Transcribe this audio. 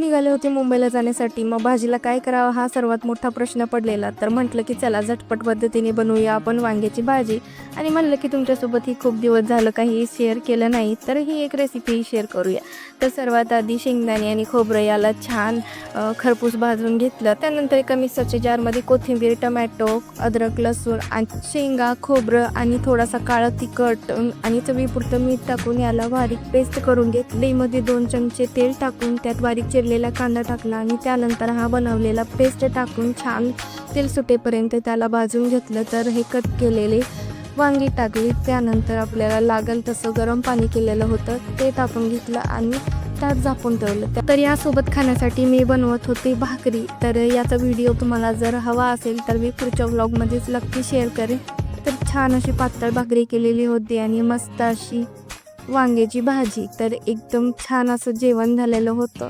निघाले होते मुंबईला जाण्यासाठी. मग भाजीला काय करावं हा सर्वात मोठा प्रश्न पडलेला. तर म्हटलं की चला झटपट पद्धतीने बनवूया आपण वांग्याची भाजी. आणि म्हणलं की तुमच्यासोबत ही खूप दिवस झालं काही शेअर केलं नाही, तर ही एक रेसिपी शेअर करूया. तर सर्वात आधी शेंगदाणे आणि खोबरं याला छान खरपूस भाजून घेतलं. त्यानंतर एका मिक्सरच्या जारमध्ये कोथिंबीर, टमॅटो, अद्रक, लसूण आणि शेंगा, खोबरं आणि थोडासा काळं तिखट आणि चवीपुरतं मीठ टाकून याला बारीक पेस्ट करून घेतली. मध्ये 2 चमचे तेल टाकून त्यात बारीक चिरलेला कांदा टाकला आणि त्यानंतर हा बनवलेला पेस्ट टाकून छान तेल सुटेपर्यंत त्याला भाजून घेतलं. तर हे कट केलेले वांगी टाकली. त्यानंतर आपल्याला लागेल तसं गरम पाणी केलेलं होतं ते टाकून घेतलं आणि त्यात झाकून ठेवलं. तर यासोबत खाण्यासाठी मी बनवत होते भाकरी. तर याचा व्हिडिओ तुम्हाला जर हवा असेल तर मी पुढच्या व्लॉगमध्येच नक्की शेअर करेन. तर छान अशी पातळ भाकरी केलेली होती आणि मस्त अशी वांग्याची भाजी. तर एकदम छान असं जेवण झालेलं होतं.